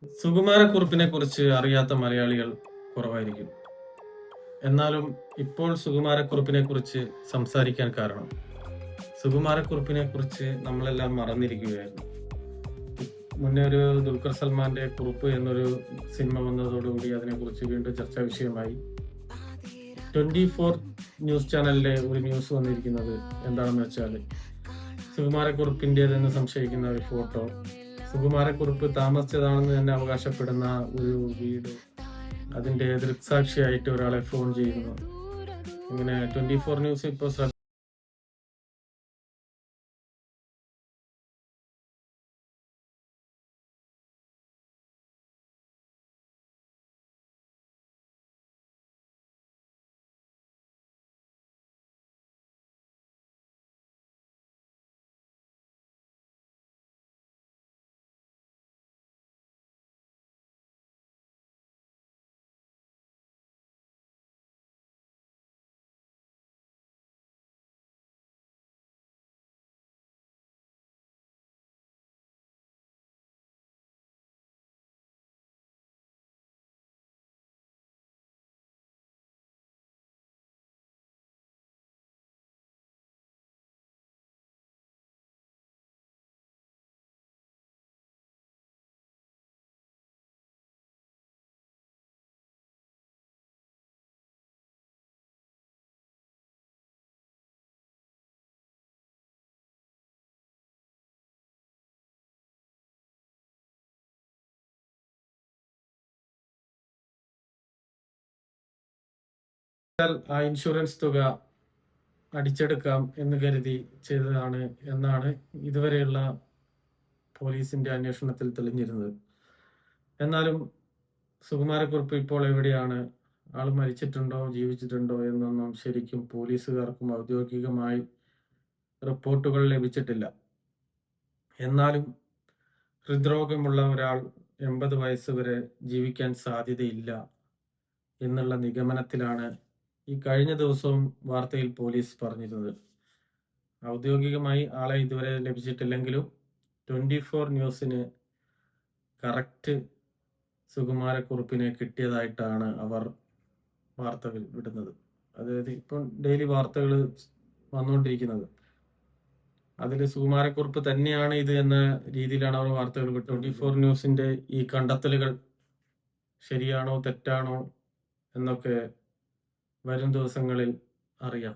സുകുമാരക്കുറുപ്പിനെ കുറിച്ച് അറിയാത്ത മലയാളികൾ കുറവായിരിക്കും. എന്നാലും ഇപ്പോൾ സുകുമാരക്കുറുപ്പിനെ കുറിച്ച് സംസാരിക്കാൻ കാരണം സുകുമാരക്കുറുപ്പിനെ കുറിച്ച് നമ്മളെല്ലാം മറന്നിരിക്കുകയായിരുന്നു. മുന്നേ ഒരു ദുൽഖർ സൽമാന്റെ കുറുപ്പ് എന്നൊരു സിനിമ വന്നതോടുകൂടി അതിനെക്കുറിച്ച് വീണ്ടും ചർച്ചാ വിഷയമായി. 24 ന്യൂസ് ചാനലിലെ ഒരു ന്യൂസ് വന്നിരിക്കുന്നത് എന്താണെന്ന് വെച്ചാൽ, സുകുമാരക്കുറുപ്പിൻ്റെതെന്ന് സംശയിക്കുന്ന ഒരു ഫോട്ടോ, സുകുമാരക്കുറുപ്പ് താമസിച്ചതാണെന്ന് തന്നെ അവകാശപ്പെടുന്ന ഒരു വീട്, അതിന്റെ ദൃക്സാക്ഷിയായിട്ട് ഒരാളെ ഫോൺ ചെയ്യുന്നു. ഇങ്ങനെ 24 ന്യൂസ് ഇപ്പോൾ ആ ഇൻഷുറൻസ് തുക അടിച്ചെടുക്കാം എന്ന് കരുതി ചെയ്തതാണ് എന്നാണ് ഇതുവരെയുള്ള പോലീസിന്റെ അന്വേഷണത്തിൽ തെളിഞ്ഞിരുന്നത്. എന്നാലും സുകുമാരക്കുറുപ്പ് ഇപ്പോൾ എവിടെയാണ്, ആൾ മരിച്ചിട്ടുണ്ടോ ജീവിച്ചിട്ടുണ്ടോ എന്നൊന്നും ശരിക്കും പോലീസുകാർക്കും ഔദ്യോഗികമായി റിപ്പോർട്ടുകൾ ലഭിച്ചിട്ടില്ല. എന്നാലും ഹൃദ്രോഗമുള്ള ഒരാൾ 80 വയസ്സ് വരെ ജീവിക്കാൻ സാധ്യതയില്ല എന്നുള്ള നിഗമനത്തിലാണ് ഈ കഴിഞ്ഞ ദിവസവും വാർത്തയിൽ പോലീസ് പറഞ്ഞിരുന്നത്. ഔദ്യോഗികമായി ആളെ ഇതുവരെ ലഭിച്ചിട്ടില്ലെങ്കിലും 24 ന്യൂസിന് കറക്റ്റ് സുകുമാരക്കുറുപ്പിനെ കിട്ടിയതായിട്ടാണ് അവർ വാർത്തകൾ വിടുന്നത്. അതായത് ഇപ്പം ഡെയിലി വാർത്തകൾ വന്നുകൊണ്ടിരിക്കുന്നത്, അതിൽ സുകുമാരക്കുറുപ്പ് തന്നെയാണ് ഇത് എന്ന രീതിയിലാണ് അവർ വാർത്തകൾ വിട്ടത്. 24 ന്യൂസിന്റെ ഈ കണ്ടെത്തലുകൾ ശരിയാണോ തെറ്റാണോ എന്നൊക്കെ വരും ദിവസങ്ങളിൽ അറിയാം.